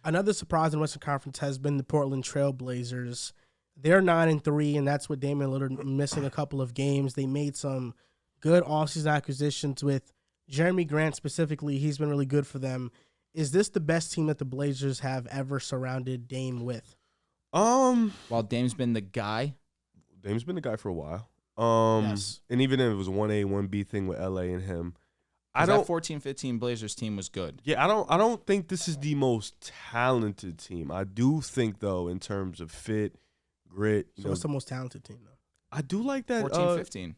Another surprise in the Western Conference has been the Portland Trail Blazers. They're 9-3, and that's with Damian Lillard missing a couple of games. They made some good offseason acquisitions with Jeremy Grant specifically. He's been really good for them. Is this the best team that the Blazers have ever surrounded Dame with? While Dame's been the guy. Dame's been the guy for a while. Yes. And even if it was 1A, 1B thing with LA and him, That 14-15 Blazers team was good. Yeah, I don't think this is the most talented team. I do think though, in terms of fit, grit. So what's the most talented team though? I do like that 14-15.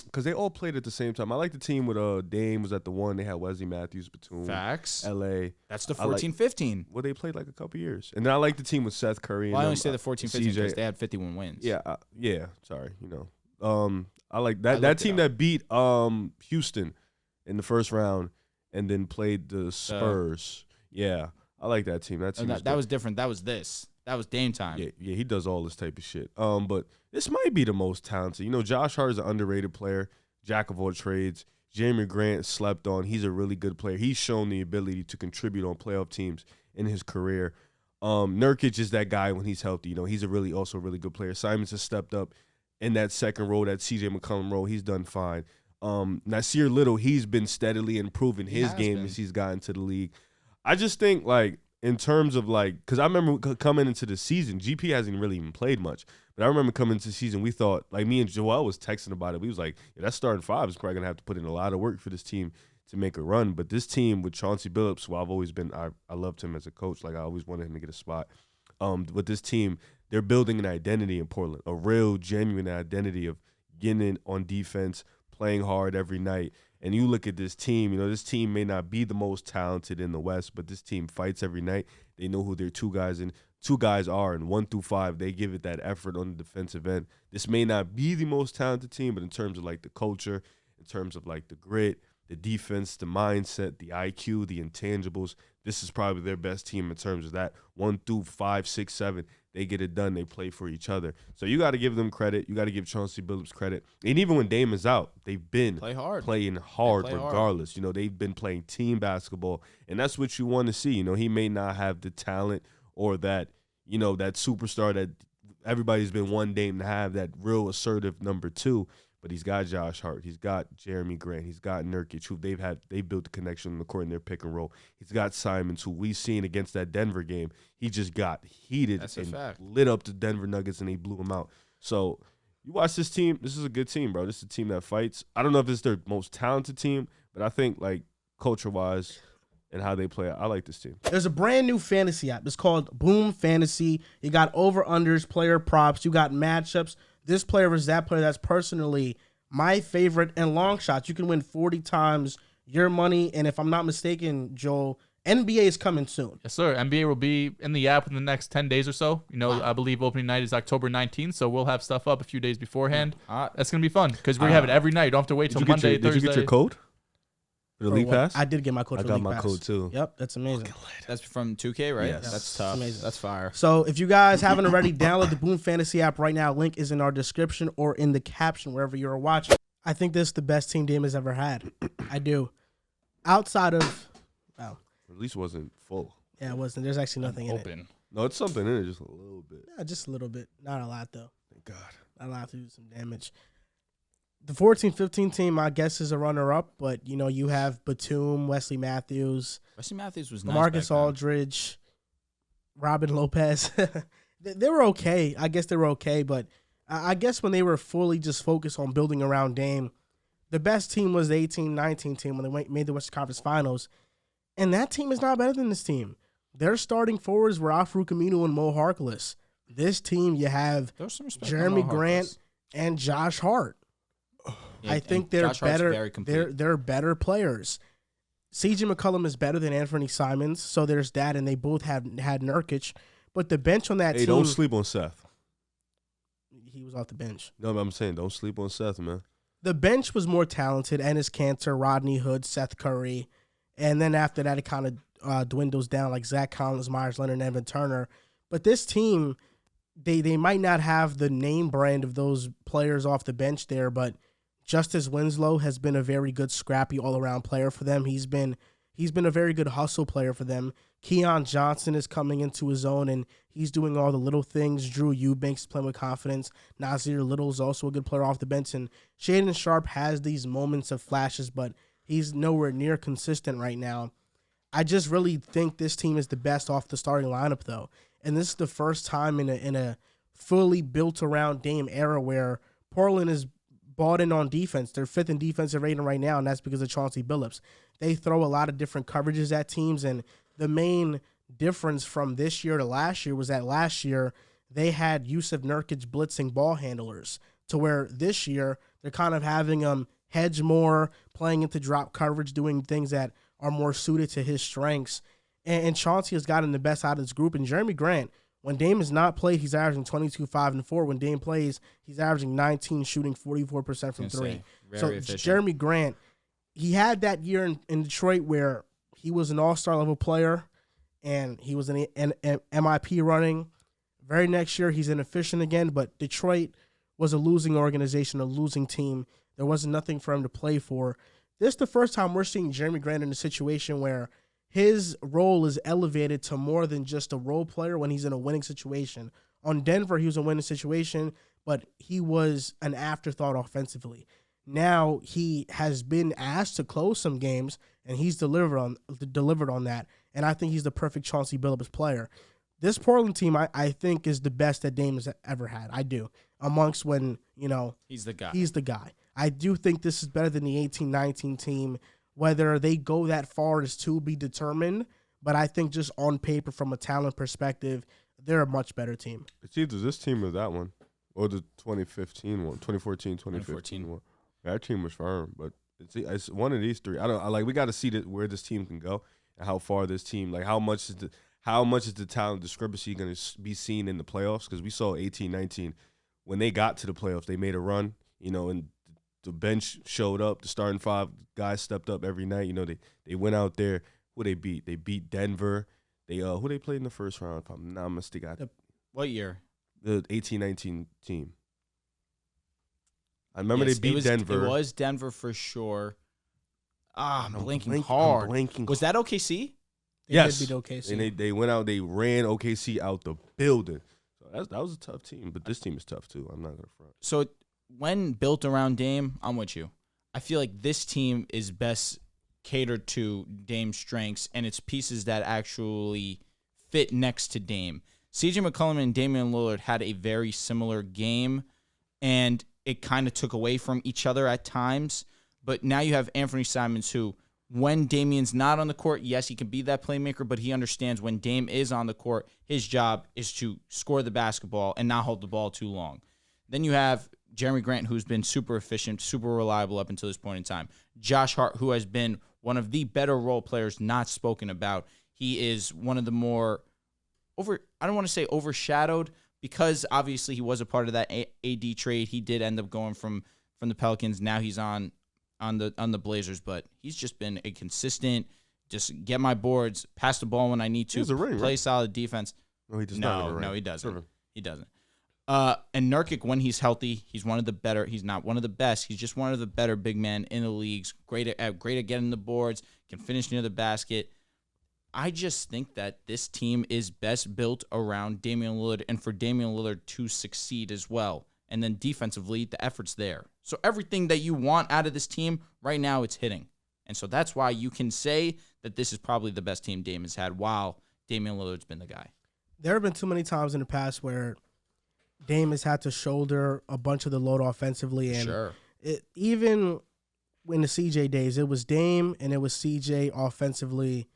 Because they all played at the same time. I like the team with Dame was at the one. They had Wesley Matthews, Batum, Facts. LA. That's the 14-15. Well, they played like a couple years, and then I like the team with Seth Curry. Well, I and only say the 14-15 because they had 51 wins. Yeah. Sorry, I like that team that beat Houston in the first round, and then played the Spurs. Yeah, I like that team. That team that was different. That was this. That was Dame time. Yeah, he does all this type of shit. But this might be the most talented. Josh Hart is an underrated player, jack of all trades. Jeremy Grant slept on. He's a really good player. He's shown the ability to contribute on playoff teams in his career. Nurkic is that guy when he's healthy. He's also a really good player. Simons has stepped up in that second role, that C.J. McCollum role. He's done fine. Nasir Little, he's been steadily improving his game as he's gotten to the league. I just think, in terms of, because I remember coming into the season, GP hasn't really even played much. But I remember coming into the season, we thought, me and Joel was texting about it. We was like, yeah, that starting five is probably going to have to put in a lot of work for this team to make a run. But this team with Chauncey Billups, who I've always been, I loved him as a coach. I always wanted him to get a spot. With this team, they're building an identity in Portland, a real, genuine identity of getting in on defense, playing hard every night. And you look at this team, this team may not be the most talented in the West, but this team fights every night. They know who their two guys are, and 1 through 5, they give it that effort on the defensive end. This may not be the most talented team, but in terms of the culture, in terms of the grit, the defense, the mindset, the IQ, the intangibles, this is probably their best team in terms of that. 1 through 5, 6, 7. They get it done. They play for each other. So you got to give them credit. You got to give Chauncey Billups credit. And even when Dame is out, they've been playing hard regardless. They've been playing team basketball, and that's what you want to see. He may not have the talent or that, that superstar that everybody's been wanting Dame to have, that real assertive number 2. But he's got Josh Hart. He's got Jeremy Grant. He's got Nurkic, who they built the connection in the court in their pick and roll. He's got Simons, who we've seen against that Denver game. He just got heated lit up the Denver Nuggets, and they blew them out. So you watch this team. This is a good team, bro. This is a team that fights. I don't know if it's their most talented team, but I think culture-wise and how they play, I like this team. There's a brand new fantasy app. It's called Boom Fantasy. You got over-unders, player props. You got matchups. This player versus that player. That's personally my favorite. And long shots, you can win 40 times your money. And if I'm not mistaken, Joel, NBA is coming soon. Yes, sir. NBA will be in the app in the next 10 days or so. I believe opening night is October 19th, so we'll have stuff up a few days beforehand. That's going to be fun because we have it every night. You don't have to wait till Monday, Thursday. Did you get your code? For the League Pass? I did get my code for the League Pass. I got my code too. Yep, that's amazing. That's from 2K, right? Yes. That's tough. Amazing. That's fire. So if you guys haven't already, download the Boom Fantasy app right now. Link is in our description or in the caption wherever you're watching. I think this is the best team Dame has ever had. I do. Outside of, At least it wasn't full. Yeah, it wasn't. There's actually nothing in it. No, it's something in it, just a little bit. Yeah, just a little bit. Not a lot, though. Thank God. Not a lot to do some damage. The 14-15 team, I guess, is a runner-up, but, you have Batum, Wesley Matthews. Wesley Matthews was nice. Marcus Aldridge, Robin Lopez. They were okay. I guess they were okay, but I guess when they were fully just focused on building around Dame, the best team was the 18-19 team when they made the Western Conference Finals, and that team is not better than this team. Their starting forwards were Al-Farouq Aminu and Mo Harkless. This team, you have Jeremy Grant and Josh Hart. Yeah, I think they're better. They're better players. C.J. McCollum is better than Anthony Simons, so there's that, and they both had Nurkic. But the bench on that team... Hey, don't sleep on Seth. He was off the bench. No, but I'm saying don't sleep on Seth, man. The bench was more talented. Enes Kanter, Rodney Hood, Seth Curry. And then after that, it kind of dwindles down like Zach Collins, Myers Leonard, and Evan Turner. But this team, they might not have the name brand of those players off the bench there, but Justice Winslow has been a very good, scrappy, all-around player for them. He's been a very good hustle player for them. Keon Johnson is coming into his own, and he's doing all the little things. Drew Eubanks is playing with confidence. Nasir Little is also a good player off the bench. And Shaedon Sharpe has these moments of flashes, but he's nowhere near consistent right now. I just really think this team is the best off the starting lineup, though. And this is the first time in a fully built around Dame era where Portland is bought in on defense. They're 5th in defensive rating right now, and that's because of Chauncey Billups. They throw a lot of different coverages at teams, and the main difference from this year to last year was that last year they had Yusuf Nurkic blitzing ball handlers, to where this year they're kind of having them hedge more, playing into drop coverage, doing things that are more suited to his strengths. And Chauncey has gotten the best out of this group. And Jeremy Grant, when Dame has not played, he's averaging 22, 5, and 4. When Dame plays, he's averaging 19, shooting 44% from three. So efficient. Jeremy Grant, he had that year in Detroit where he was an all-star level player and he was an MIP running. Very next year, he's inefficient again, but Detroit was a losing organization, a losing team. There wasn't nothing for him to play for. This is the first time we're seeing Jeremy Grant in a situation where his role is elevated to more than just a role player when he's in a winning situation. On Denver, he was a winning situation, but he was an afterthought offensively. Now he has been asked to close some games, and he's delivered on that. And I think he's the perfect Chauncey Billups player. This Portland team, I think, is the best that Dame has ever had. I do. Amongst when, he's the guy. He's the guy. I do think this is better than the 18-19 team. Whether they go that far is to be determined, but I think just on paper from a talent perspective, they're a much better team. It's either this team or that one, or the 2015 one, 2014, 2015 one. That team was firm, but it's one of these three. We got to see where this team can go and how far this team, like how much is the talent discrepancy going to be seen in the playoffs? Because we saw 18-19 when they got to the playoffs, they made a run, and the bench showed up. The starting 5 guys stepped up every night. They went out there. Who they beat? They beat Denver. Who they played in the first round? If I'm not mistaken. What year? The 18-19 team. I remember they beat Denver. It was Denver for sure. I'm blanking hard. Was that OKC? Yes. They did beat OKC. And they went out. They ran OKC out the building. So that was a tough team, but this team is tough too. I'm not gonna front. So when built around Dame, I'm with you. I feel like this team is best catered to Dame's strengths, and it's pieces that actually fit next to Dame. CJ McCollum and Damian Lillard had a very similar game, and it kind of took away from each other at times. But now you have Anthony Simons, who, when Damian's not on the court, yes, he can be that playmaker, but he understands when Dame is on the court, his job is to score the basketball and not hold the ball too long. Then you have Jeremy Grant, who's been super efficient, super reliable up until this point in time. Josh Hart, who has been one of the better role players not spoken about. He is one of the more I don't want to say overshadowed, because obviously he was a part of that AD trade. He did end up going from the Pelicans. Now he's on the Blazers, but he's just been a consistent, just get my boards, pass the ball when I need to, play solid defense. No, he does not. No, he doesn't. He doesn't. And Nurkic, when he's healthy, he's one of the better. He's not one of the best. He's just one of the better big men in the leagues. Great at getting the boards, can finish near the basket. I just think that this team is best built around Damian Lillard, and for Damian Lillard to succeed as well. And then defensively, the effort's there. So everything that you want out of this team, right now, it's hitting. And so that's why you can say that this is probably the best team Dame has had, while Damian Lillard's been the guy. There have been too many times in the past where Dame has had to shoulder a bunch of the load offensively. And sure. Even in the CJ days, it was Dame and it was CJ offensively.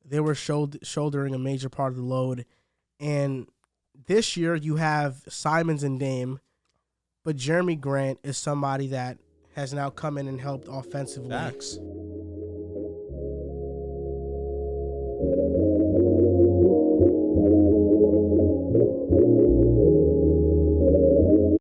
They were shouldering a major part of the load. And this year you have Simons and Dame, but Jeremy Grant is somebody that has now come in and helped offensively. Facts.